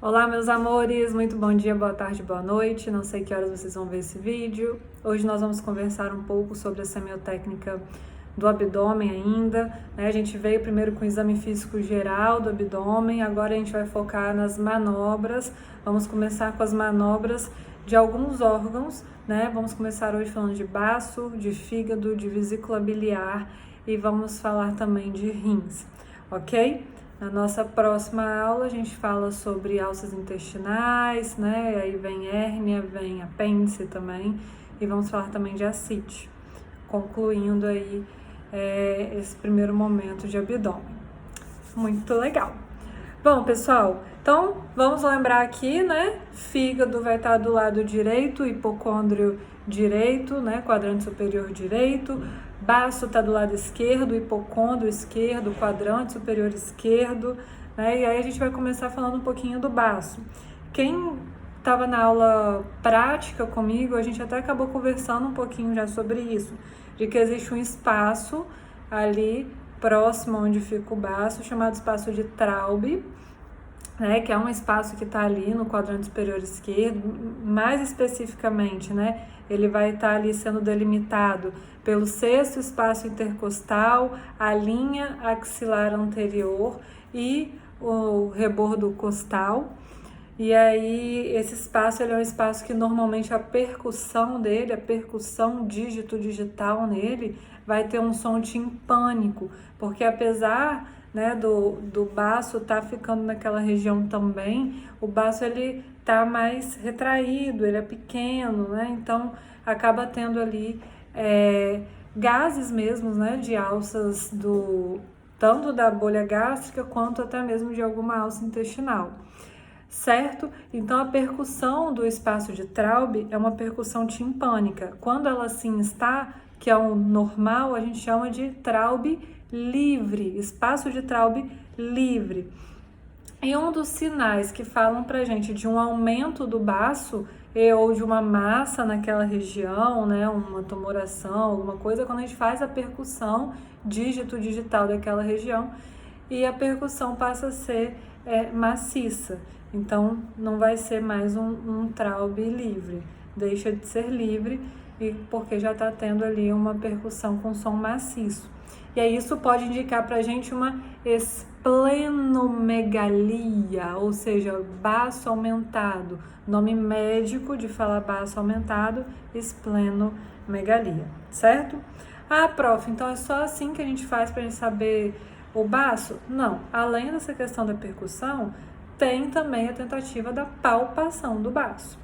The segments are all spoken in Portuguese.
Olá, meus amores, muito bom dia, boa tarde, boa noite. Não sei que horas vocês vão ver esse vídeo. Hoje nós vamos conversar um pouco sobre a semiotécnica do abdômen ainda, né? A gente veio primeiro com o exame físico geral do abdômen, agora a gente vai focar nas manobras. Vamos começar com as manobras de alguns órgãos, né? Vamos começar hoje falando de baço, de fígado, de vesícula biliar e vamos falar também de rins, ok? Na nossa próxima aula a gente fala sobre alças intestinais, né? Aí vem hérnia, vem apêndice também e vamos falar também de ascite, concluindo aí esse primeiro momento de abdômen. Muito legal. Bom, pessoal, então vamos lembrar aqui, né? Fígado vai estar do lado direito, hipocôndrio direito, né? Quadrante superior direito. Baço está do lado esquerdo, hipocôndrio esquerdo, quadrante superior esquerdo, né? E aí a gente vai começar falando um pouquinho do baço. Quem estava na aula prática comigo, a gente até acabou conversando um pouquinho já sobre isso, de que existe um espaço ali próximo onde fica o baço, chamado espaço de Traube, né, que é um espaço que está ali no quadrante superior esquerdo, mais especificamente, né, ele vai estar ali sendo delimitado pelo sexto espaço intercostal, a linha axilar anterior e o rebordo costal. E aí esse espaço ele é um espaço que normalmente a percussão dele, a percussão dígito-digital nele, vai ter um som timpânico, porque apesar, né, do baço tá ficando naquela região também, o baço ele tá mais retraído, ele é pequeno, né, então acaba tendo ali gases mesmo, né, de alças tanto da bolha gástrica quanto até mesmo de alguma alça intestinal. Certo? Então a percussão do espaço de Traube é uma percussão timpânica. Quando ela assim está, que é o normal, a gente chama de Traube livre, espaço de Traube livre. E um dos sinais que falam pra gente de um aumento do baço ou de uma massa naquela região, né, uma tumoração, alguma coisa, quando a gente faz a percussão dígito-digital daquela região e a percussão passa a ser maciça. Então, não vai ser mais um Traube livre, deixa de ser livre porque já está tendo ali uma percussão com som maciço. E aí isso pode indicar para a gente uma esplenomegalia, ou seja, baço aumentado. Nome médico de falar baço aumentado, esplenomegalia, certo? Ah, prof, então é só assim que a gente faz para a gente saber o baço? Não, além dessa questão da percussão, tem também a tentativa da palpação do baço.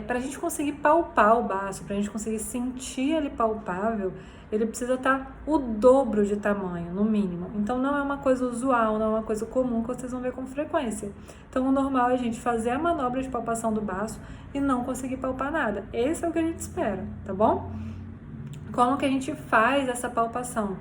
Para a gente conseguir palpar o baço, para a gente conseguir sentir ele palpável, ele precisa estar o dobro de tamanho, no mínimo. Então não é uma coisa usual, não é uma coisa comum que vocês vão ver com frequência. Então o normal é a gente fazer a manobra de palpação do baço e não conseguir palpar nada. Esse é o que a gente espera, tá bom? Como que a gente faz essa palpação?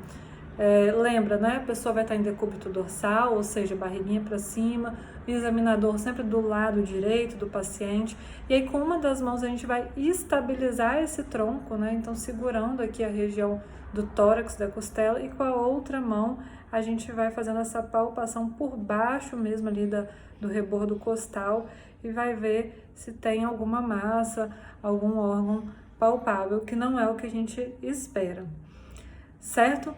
Lembra, né? A pessoa vai estar em decúbito dorsal, ou seja, barriguinha para cima, o examinador sempre do lado direito do paciente, e aí com uma das mãos a gente vai estabilizar esse tronco, né? Então segurando aqui a região do tórax, da costela, e com a outra mão a gente vai fazendo essa palpação por baixo mesmo ali do rebordo costal e vai ver se tem alguma massa, algum órgão palpável, que não é o que a gente espera, certo?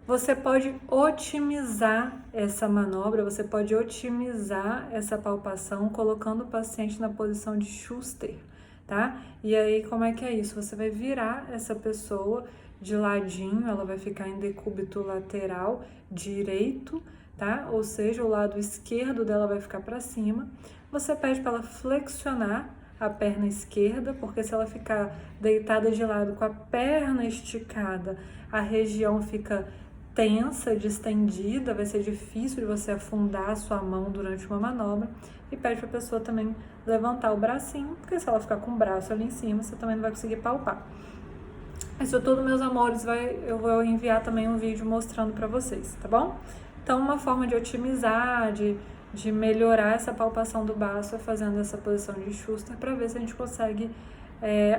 Você pode otimizar essa manobra, você pode otimizar essa palpação colocando o paciente na posição de Schuster, tá? E aí, como é que é isso? Você vai virar essa pessoa de ladinho, ela vai ficar em decúbito lateral direito, tá? Ou seja, o lado esquerdo dela vai ficar para cima. Você pede para ela flexionar a perna esquerda, porque se ela ficar deitada de lado com a perna esticada, a região fica tensa, distendida, vai ser difícil de você afundar a sua mão durante uma manobra. E pede para a pessoa também levantar o bracinho, porque se ela ficar com o braço ali em cima, você também não vai conseguir palpar. Isso tudo, meus amores, eu vou enviar também um vídeo mostrando para vocês, tá bom? Então, uma forma de otimizar, de melhorar essa palpação do baço é fazendo essa posição de Schuster para ver se a gente consegue,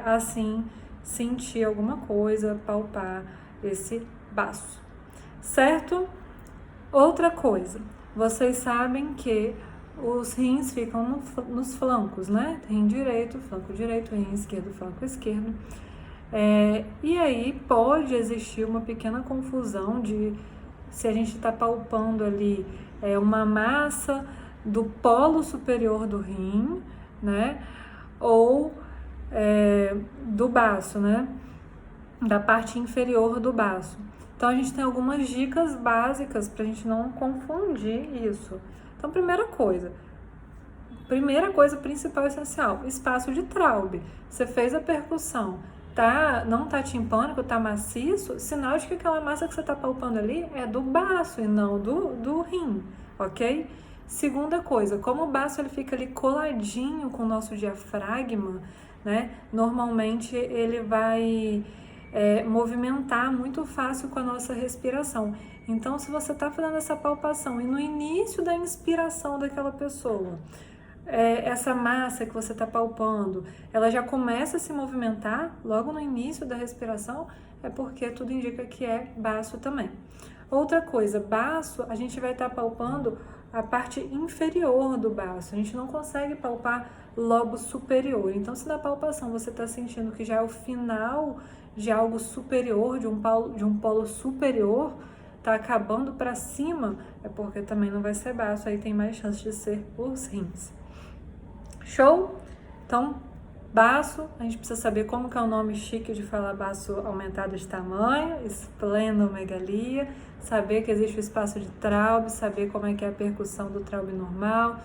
assim, sentir alguma coisa, palpar esse baço. Certo? Outra coisa, vocês sabem que os rins ficam nos flancos, né? Rim direito, rim esquerdo, flanco esquerdo. E aí pode existir uma pequena confusão de se a gente está palpando ali uma massa do polo superior do rim, né? Ou do baço, né? Da parte inferior do baço. Então a gente tem algumas dicas básicas para a gente não confundir isso. Então, primeira coisa principal e essencial, espaço de Traube. Você fez a percussão, não tá timpânico, tá maciço, sinal de que aquela massa que você tá palpando ali é do baço e não do rim, ok? Segunda coisa, como o baço ele fica ali coladinho com o nosso diafragma, né? Normalmente ele vai movimentar muito fácil com a nossa respiração. Então, se você está fazendo essa palpação e no início da inspiração daquela pessoa, essa massa que você está palpando, ela já começa a se movimentar logo no início da respiração, é porque tudo indica que é baço também. Outra coisa, baço, a gente vai estar palpando a parte inferior do baço, a gente não consegue palpar lobo superior. Então, se na palpação você está sentindo que já é o final de algo superior, de um polo superior, tá acabando para cima, é porque também não vai ser baço, aí tem mais chance de ser os rins. Show? Então, baço, a gente precisa saber como que é o nome chique de falar baço aumentado de tamanho, esplenomegalia, saber que existe o espaço de Traube, saber como é que é a percussão do Traube normal,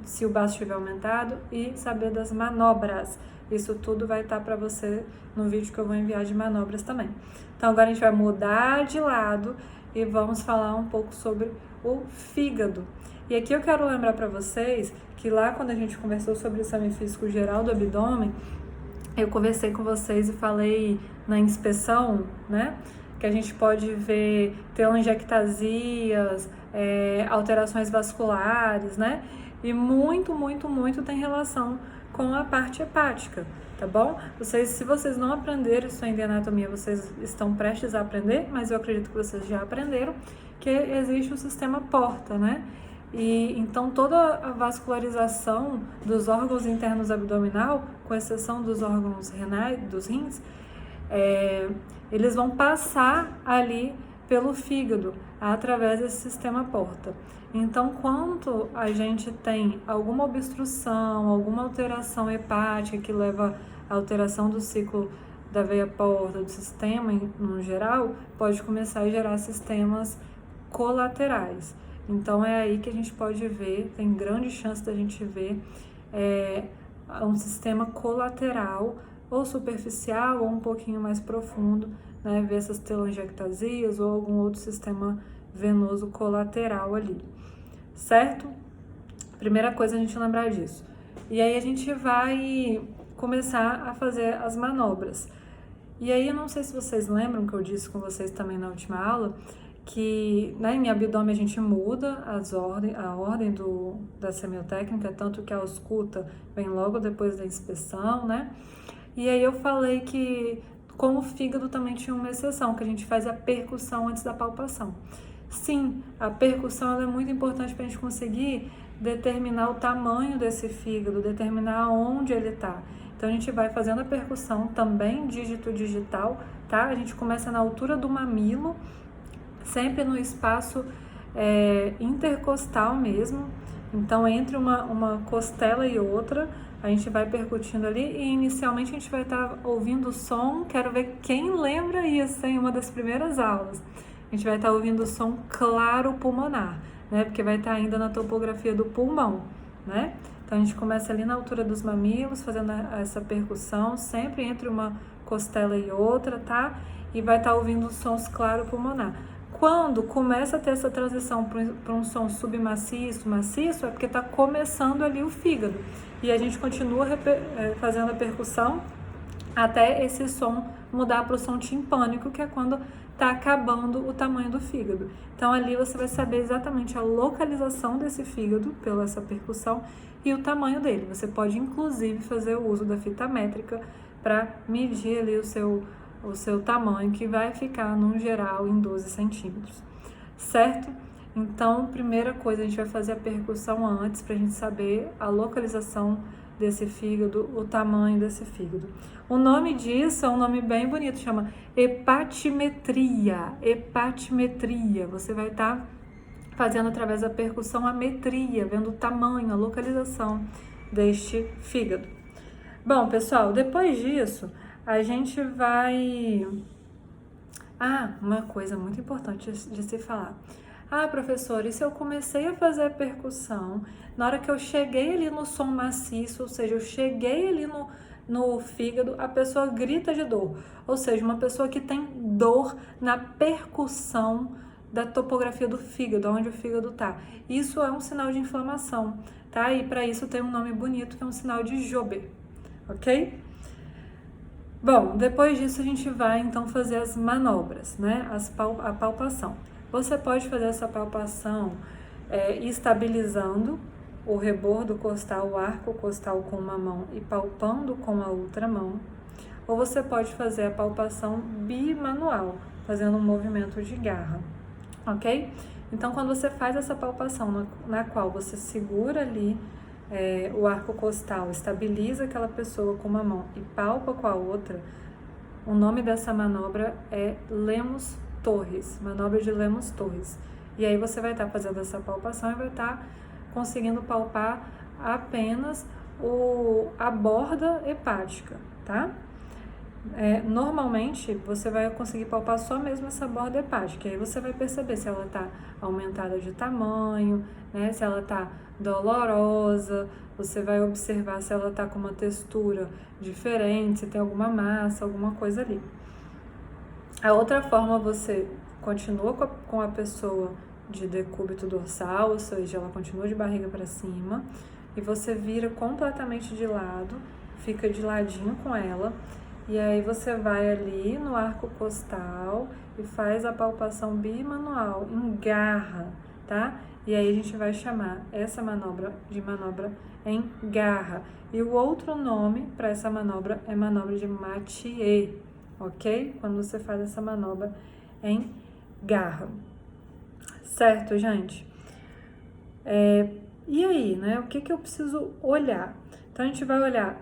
se o baço estiver aumentado e saber das manobras. Isso tudo vai estar para você no vídeo que eu vou enviar de manobras também. Então agora a gente vai mudar de lado e vamos falar um pouco sobre o fígado. E aqui eu quero lembrar para vocês que lá quando a gente conversou sobre o exame físico geral do abdômen, eu conversei com vocês e falei na inspeção, né? Que a gente pode ver telangiectasias, alterações vasculares, né? E muito tem relação com a parte hepática, tá bom? Se vocês não aprenderam isso ainda em anatomia, vocês estão prestes a aprender, mas eu acredito que vocês já aprenderam que existe o sistema porta, né? E então toda a vascularização dos órgãos internos abdominal, com exceção dos órgãos renais, dos rins, eles vão passar ali pelo fígado, através desse sistema porta. Então, quando a gente tem alguma obstrução, alguma alteração hepática que leva à alteração do ciclo da veia porta, do sistema no geral, pode começar a gerar sistemas colaterais. Então, é aí que a gente pode ver, tem grande chance da gente ver um sistema colateral, ou superficial, ou um pouquinho mais profundo, né, ver essas telangiectasias ou algum outro sistema venoso colateral ali, certo? Primeira coisa a gente lembrar disso. E aí a gente vai começar a fazer as manobras. E aí eu não sei se vocês lembram que eu disse com vocês também na última aula, que em abdômen a gente muda a ordem da semiotécnica, tanto que a ausculta vem logo depois da inspeção, né? E aí eu falei que com o fígado também tinha uma exceção, que a gente faz a percussão antes da palpação. Sim, a percussão é muito importante para a gente conseguir determinar o tamanho desse fígado, determinar onde ele está. Então a gente vai fazendo a percussão também dígito digital, tá? A gente começa na altura do mamilo, sempre no espaço intercostal mesmo. Então entre uma costela e outra, a gente vai percutindo ali e inicialmente a gente vai estar ouvindo o som, quero ver quem lembra isso em uma das primeiras aulas. A gente vai estar ouvindo o som claro pulmonar, né? Porque vai estar ainda na topografia do pulmão, né? Então a gente começa ali na altura dos mamilos, fazendo essa percussão, sempre entre uma costela e outra, tá? E vai estar ouvindo os sons claro pulmonar. Quando começa a ter essa transição para um som submaciço, maciço, é porque está começando ali o fígado. E a gente continua fazendo a percussão até esse som mudar para o som timpânico, que é quando está acabando o tamanho do fígado. Então ali você vai saber exatamente a localização desse fígado pela essa percussão e o tamanho dele. Você pode inclusive fazer o uso da fita métrica para medir ali o seu tamanho, que vai ficar, no geral, em 12 centímetros, certo? Então, primeira coisa, a gente vai fazer a percussão antes para a gente saber a localização desse fígado, o tamanho desse fígado. O nome disso é um nome bem bonito, chama hepatimetria. Hepatimetria. Você vai estar fazendo através da percussão a metria, vendo o tamanho, a localização deste fígado. Bom, pessoal, depois disso, a gente vai... uma coisa muito importante de se falar. Professora, e se eu comecei a fazer a percussão, na hora que eu cheguei ali no som maciço, ou seja, eu cheguei ali no fígado, a pessoa grita de dor. Ou seja, uma pessoa que tem dor na percussão da topografia do fígado, onde o fígado tá. Isso é um sinal de inflamação, tá? E para isso tem um nome bonito, que é um sinal de Jober, ok? Bom, depois disso a gente vai então fazer as manobras, né? A palpação. Você pode fazer essa palpação estabilizando o rebordo costal, o arco costal com uma mão e palpando com a outra mão. Ou você pode fazer a palpação bimanual, fazendo um movimento de garra, ok? Então, quando você faz essa palpação na qual você segura ali o arco costal, estabiliza aquela pessoa com uma mão e palpa com a outra, o nome dessa manobra é Lemos-Torres, manobra de Lemos-Torres. E aí você vai estar fazendo essa palpação e vai estar conseguindo palpar apenas a borda hepática, tá? Normalmente você vai conseguir palpar só mesmo essa borda hepática, aí você vai perceber se ela está aumentada de tamanho, né? Se ela está dolorosa, você vai observar se ela está com uma textura diferente, se tem alguma massa, alguma coisa ali. A outra forma, você continua com a pessoa de decúbito dorsal, ou seja, ela continua de barriga para cima, e você vira completamente de lado, fica de ladinho com ela, e aí você vai ali no arco costal e faz a palpação bimanual, engarra, tá? E aí a gente vai chamar essa manobra de manobra em garra. E o outro nome para essa manobra é manobra de Mathieu, ok? Quando você faz essa manobra em garra. Certo, gente? E aí, né? O que eu preciso olhar? Então, a gente vai olhar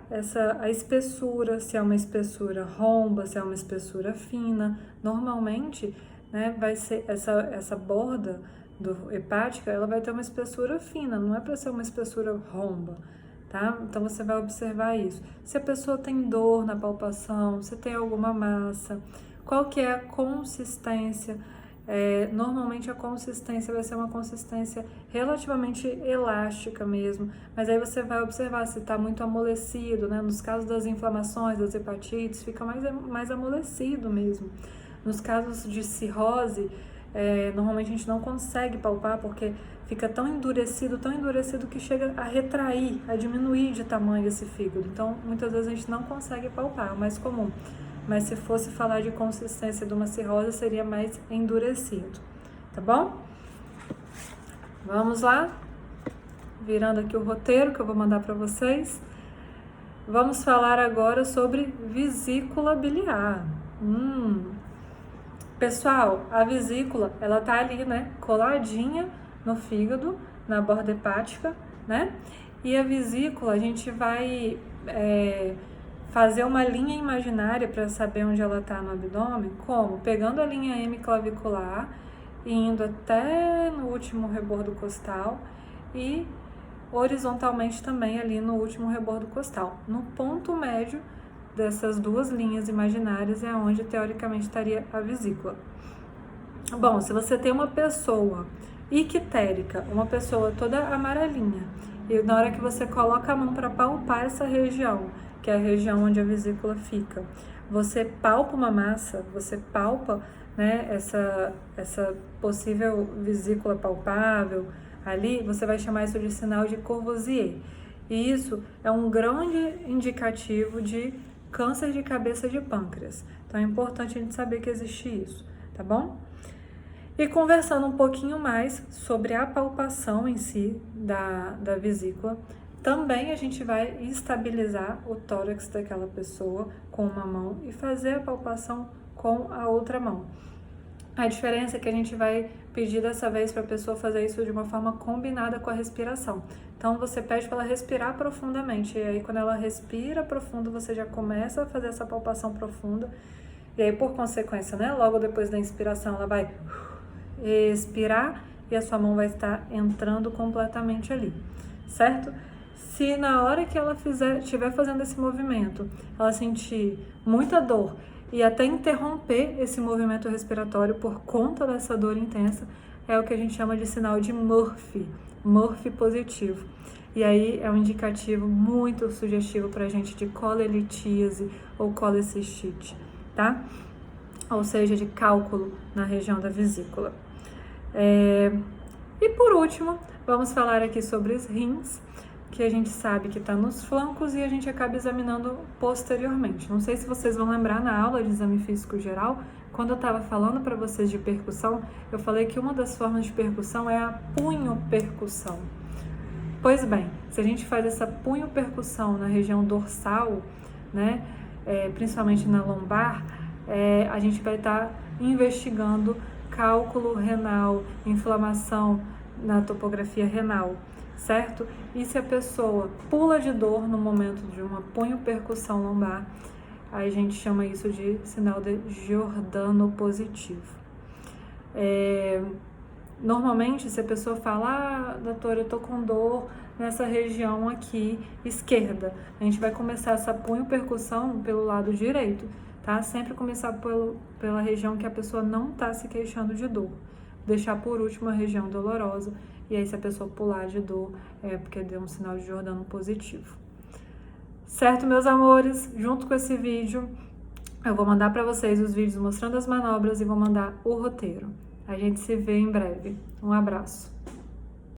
a espessura, se é uma espessura romba, se é uma espessura fina. Normalmente, né, vai ser essa borda hepática, ela vai ter uma espessura fina, não é para ser uma espessura romba, tá? Então, você vai observar isso. Se a pessoa tem dor na palpação, se tem alguma massa, qual que é a consistência. Normalmente a consistência vai ser uma consistência relativamente elástica mesmo, mas aí você vai observar se está muito amolecido, né? Nos casos das inflamações, das hepatites, fica mais amolecido mesmo. Nos casos de cirrose, normalmente a gente não consegue palpar porque fica tão endurecido que chega a retrair, a diminuir de tamanho esse fígado. Então, muitas vezes a gente não consegue palpar, é o mais comum. Mas se fosse falar de consistência de uma cirrose, seria mais endurecido, tá bom? Vamos lá, virando aqui o roteiro que eu vou mandar para vocês. Vamos falar agora sobre vesícula biliar. Pessoal, a vesícula, ela tá ali, né, coladinha no fígado, na borda hepática, né? E a vesícula, a gente vai fazer uma linha imaginária para saber onde ela está no abdômen. Como? Pegando a linha M clavicular e indo até no último rebordo costal e horizontalmente também ali no último rebordo costal. No ponto médio dessas duas linhas imaginárias é onde teoricamente estaria a vesícula. Bom, se você tem uma pessoa ictérica, uma pessoa toda amarelinha, e na hora que você coloca a mão para palpar essa região, que é a região onde a vesícula fica, você palpa uma massa, você palpa, né, essa possível vesícula palpável ali, você vai chamar isso de sinal de Courvoisier. E isso é um grande indicativo de câncer de cabeça de pâncreas. Então é importante a gente saber que existe isso, tá bom? E conversando um pouquinho mais sobre a palpação em si da vesícula, também a gente vai estabilizar o tórax daquela pessoa com uma mão e fazer a palpação com a outra mão. A diferença é que a gente vai pedir dessa vez para a pessoa fazer isso de uma forma combinada com a respiração. Então você pede para ela respirar profundamente, e aí quando ela respira profundo, você já começa a fazer essa palpação profunda, e aí por consequência, né, logo depois da inspiração ela vai expirar e a sua mão vai estar entrando completamente ali, certo? Se na hora que ela estiver fazendo esse movimento, ela sentir muita dor e até interromper esse movimento respiratório por conta dessa dor intensa, é o que a gente chama de sinal de Murphy positivo. E aí é um indicativo muito sugestivo para a gente de colelitíase ou colecistite, tá? Ou seja, de cálculo na região da vesícula. E por último, vamos falar aqui sobre os rins, que a gente sabe que está nos flancos e a gente acaba examinando posteriormente. Não sei se vocês vão lembrar na aula de exame físico geral, quando eu estava falando para vocês de percussão, eu falei que uma das formas de percussão é a punho-percussão. Pois bem, se a gente faz essa punho-percussão na região dorsal, né, principalmente na lombar, a gente vai estar investigando cálculo renal, inflamação na topografia renal, certo? E se a pessoa pula de dor no momento de uma punho-percussão lombar, a gente chama isso de sinal de Giordano positivo. Normalmente, se a pessoa fala, doutora, eu tô com dor nessa região aqui esquerda, a gente vai começar essa punho-percussão pelo lado direito, tá? Sempre começar pela região que a pessoa não tá se queixando de dor. Deixar por último a região dolorosa, e aí se a pessoa pular de dor, é porque deu um sinal de Giordano positivo. Certo, meus amores? Junto com esse vídeo, eu vou mandar para vocês os vídeos mostrando as manobras e vou mandar o roteiro. A gente se vê em breve. Um abraço.